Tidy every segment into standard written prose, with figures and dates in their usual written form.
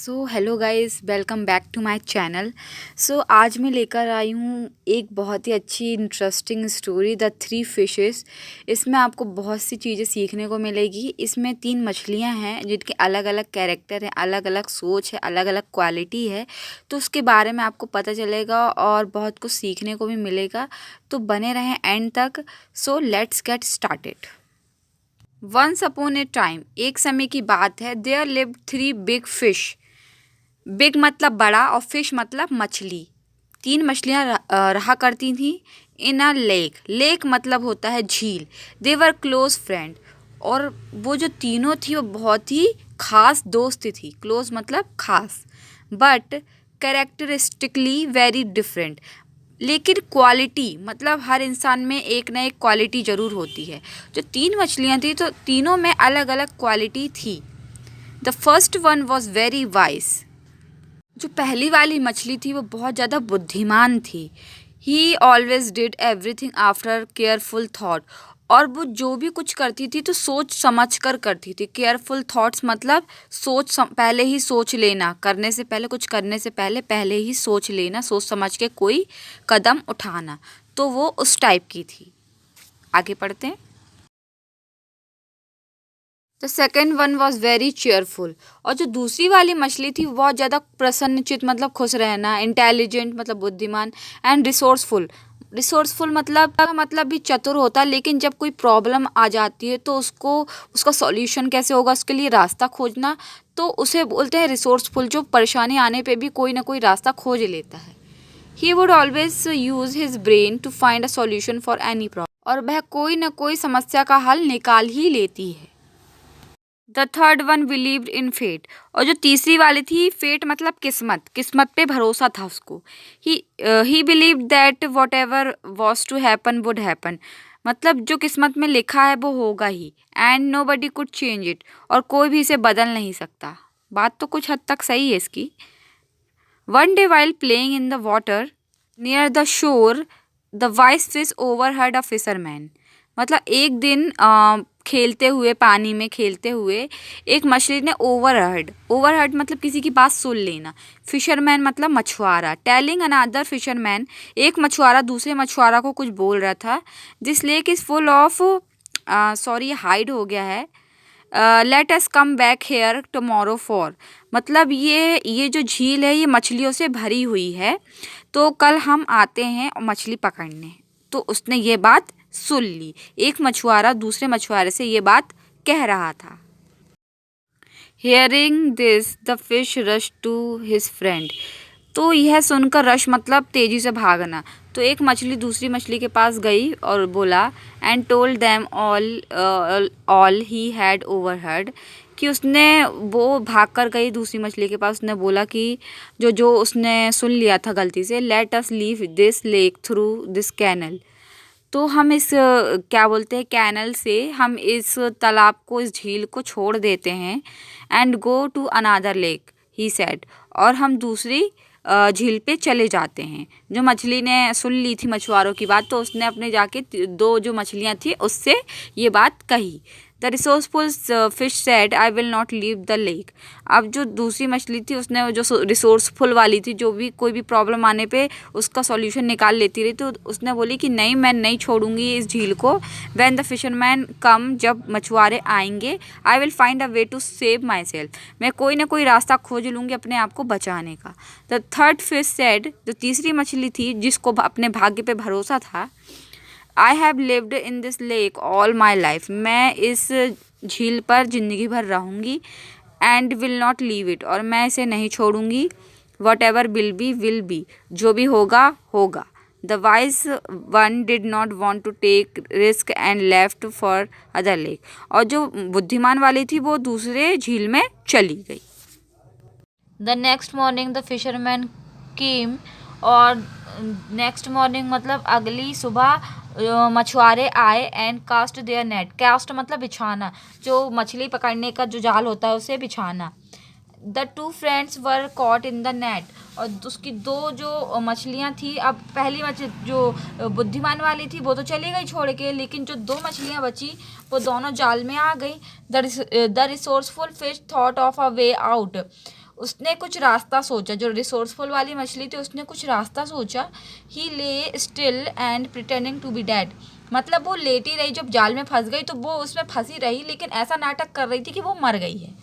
So hello guys, welcome back to my channel. आज मैं लेकर आई हूँ एक बहुत ही अच्छी interesting story, the three fishes. इसमें आपको बहुत सी चीज़ें सीखने को मिलेगी। इसमें तीन मछलियाँ हैं जिनके अलग अलग कैरेक्टर हैं, अलग अलग सोच है, अलग अलग क्वालिटी है। तो उसके बारे में आपको पता चलेगा और बहुत कुछ सीखने को भी मिलेगा। तो बने रहें एंड तक। So let's get started. Once upon a time, एक समय की बात है, there lived three big fish. Big मतलब बड़ा और फिश मतलब मछली। तीन मछलियाँ रहा करती थी इन अ लेक। लेक मतलब होता है झील। दे वर क्लोज फ्रेंड। और वो जो तीनों थी वो बहुत ही खास दोस्त थी। क्लोज मतलब खास, बट कैरेक्टरिस्टिकली वेरी डिफरेंट। लेकिन क्वालिटी मतलब हर इंसान में एक ना एक क्वालिटी ज़रूर होती है। जो तीन मछलियाँ थी तो तीनों में अलग अलग क्वालिटी थी। The first one was very wise. जो पहली वाली मछली थी वो बहुत ज़्यादा बुद्धिमान थी। He always did everything after careful thought. और वो जो भी कुछ करती थी तो सोच समझ कर करती थी। केयरफुल थॉट्स मतलब पहले ही सोच लेना, करने से पहले, कुछ करने से पहले पहले ही सोच लेना, सोच समझ के कोई कदम उठाना। तो वो उस टाइप की थी। आगे पढ़ते हैं। The second one was very cheerful. और जो दूसरी वाली मछली थी वो बहुत ज़्यादा प्रसन्नचित मतलब खुश रहना, इंटेलिजेंट मतलब बुद्धिमान, एंड रिसोर्सफुल। रिसोर्सफुल मतलब भी चतुर होता है, लेकिन जब कोई प्रॉब्लम आ जाती है तो उसका सॉल्यूशन कैसे होगा, उसके लिए रास्ता खोजना, तो उसे बोलते हैं रिसोर्सफुल। जो परेशानी आने पे भी कोई ना कोई रास्ता खोज लेता है। He would always use his brain to find a solution for any problem. और वह कोई ना कोई समस्या का हल निकाल ही लेती है। The third one believed in fate. और जो तीसरी वाली थी, फेट मतलब किस्मत, किस्मत पे भरोसा था उसको। He believed that whatever was to happen would happen. मतलब जो किस्मत में लिखा है वो होगा ही, and nobody could change it. और कोई भी इसे बदल नहीं सकता। बात तो कुछ हद तक सही है इसकी। One day while playing in the water near the shore, the vice fish overheard a fisherman. मतलब एक दिन खेलते हुए, पानी में खेलते हुए एक मछली ने ओवरहर्ड। ओवरहर्ड मतलब किसी की बात सुन लेना। फिशरमैन मतलब मछुआरा। टेलिंग अनदर फिशरमैन, एक मछुआरा दूसरे मछुआरा को कुछ बोल रहा था। This lake is full of, sorry hide हो गया है, let us come back here tomorrow for. मतलब ये जो झील है ये मछलियों से भरी हुई है, तो कल हम आते हैं मछली पकड़ने। तो उसने ये बात सुन ली। एक मछुआरा दूसरे मछुआरे से ये बात कह रहा था। Hearing this the fish rush to his friend. तो यह सुनकर रश मतलब तेजी से भागना। तो एक मछली दूसरी मछली के पास गई और बोला, and told them all he had overheard. कि उसने वो भाग कर गई दूसरी मछली के पास, उसने बोला कि जो जो उसने सुन लिया था गलती से, let us leave this lake through this canal. तो हम इस क्या बोलते हैं, कैनल से हम इस तालाब को, इस झील को छोड़ देते हैं। And go to another lake he said. और हम दूसरी झील पे चले जाते हैं। जो मछली ने सुन ली थी मछुआरों की बात, तो उसने अपने जाके दो जो मछलियाँ थी उससे ये बात कही। The resourceful fish said, I will not leave the lake. अब जो दूसरी मछली थी उसने, जो रिसोर्सफुल वाली थी, जो भी कोई भी प्रॉब्लम आने पे उसका सॉल्यूशन निकाल लेती रही, तो उसने बोली कि नहीं, मैं नहीं छोड़ूंगी इस झील को। व्हेन द फिशरमैन कम, जब मछुआरे आएंगे, I will find a way to save myself. मैं कोई ना कोई रास्ता खोज लूँगी अपने आप को बचाने का। द थर्ड फिश सेड, जो तीसरी मछली थी जिसको अपने भाग्य पे भरोसा था, I have lived in this lake all my life. मैं इस झील पर ज़िंदगी भर रहूँगी। And will not leave it. और मैं इसे नहीं छोड़ूंगी। वट एवर विल बी, जो भी होगा होगा। The wise one did not want to take risk and left for other lake. और जो बुद्धिमान वाली थी वो दूसरे झील में चली गई। The next morning the fisherman came. और नेक्स्ट मॉर्निंग मतलब अगली सुबह मछुआरे आए। And cast their net. Cast मतलब बिछाना, जो मछली पकड़ने का जो जाल होता है उसे बिछाना। The two friends were caught in the net. और उसकी दो जो मछलियाँ थी, अब पहली मछली जो बुद्धिमान वाली थी वो तो चली गई छोड़ के, लेकिन जो दो मछलियाँ बची वो दोनों जाल में आ गई। The resourceful fish thought of a way out. उसने कुछ रास्ता सोचा, जो रिसोर्सफुल वाली मछली थी उसने कुछ रास्ता सोचा। He lay still and pretending to be dead, मतलब वो लेटी रही, जब जाल में फंस गई तो वो उसमें फंसी रही लेकिन ऐसा नाटक कर रही थी कि वो मर गई है।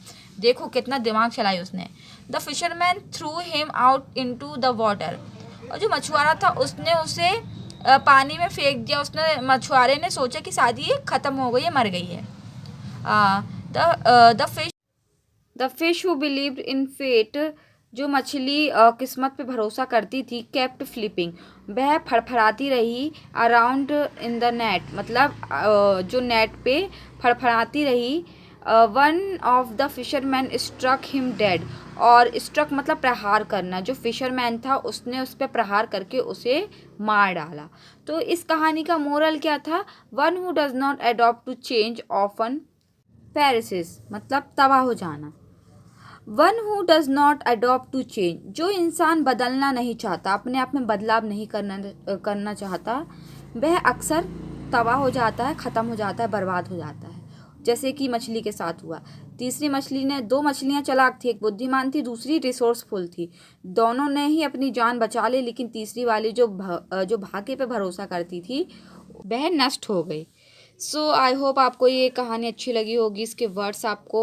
देखो कितना दिमाग चलाई उसने। The fisherman through him out into the water, और जो मछुआरा था उसने उसे पानी में फेंक दिया। उसने मछुआरे ने सोचा कि शायद ये ख़त्म हो गई है, मर गई है। The fish who believed in fate, जो मछली किस्मत पे भरोसा करती थी, केप्ट फ्लिपिंग, वह फड़फड़ाती रही अराउंड इन द नेट, मतलब जो नेट पे फड़फड़ाती रही। One of the fisherman struck him dead, और स्ट्रक मतलब प्रहार करना, जो फिशरमैन था उसने उस पर प्रहार करके उसे मार डाला। तो इस कहानी का मोरल क्या था? One who does not adopt to change often perishes, मतलब तबाह हो जाना। One who does not adopt to change, जो इंसान बदलना नहीं चाहता, अपने आप में बदलाव नहीं करना चाहता, वह अक्सर तबाह हो जाता है, ख़त्म हो जाता है, बर्बाद हो जाता है। जैसे कि मछली के साथ हुआ। तीसरी मछली ने, दो मछलियां चालाक थी, एक बुद्धिमान थी, दूसरी रिसोर्सफुल थी। दोनों ने ही अपनी जान बचा ली, लेकिन तीसरी वाली जो भाग्य पे भरोसा करती थी वह नष्ट हो गई। सो आई होप आपको ये कहानी अच्छी लगी होगी। इसके वर्ड्स आपको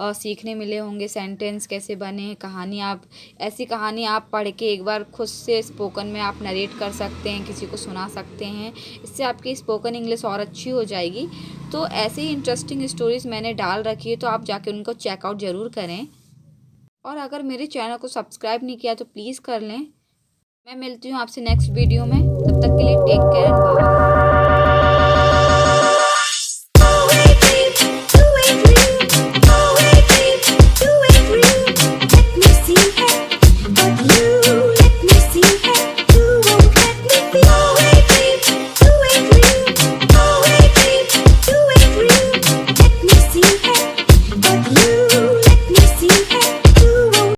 सीखने मिले होंगे, सेंटेंस कैसे बने, कहानी आप ऐसी कहानी आप पढ़ के एक बार खुद से स्पोकन में आप नरेट कर सकते हैं, किसी को सुना सकते हैं। इससे आपकी स्पोकन इंग्लिश और अच्छी हो जाएगी। तो ऐसे ही इंटरेस्टिंग स्टोरीज़ मैंने डाल रखी है, तो आप जाके उनको चेकआउट ज़रूर करें। और अगर मेरे चैनल को सब्सक्राइब नहीं किया तो प्लीज़ कर लें। मैं मिलती हूँ आपसे नेक्स्ट वीडियो में, तब तक के लिए टेक केयर एंड बाय।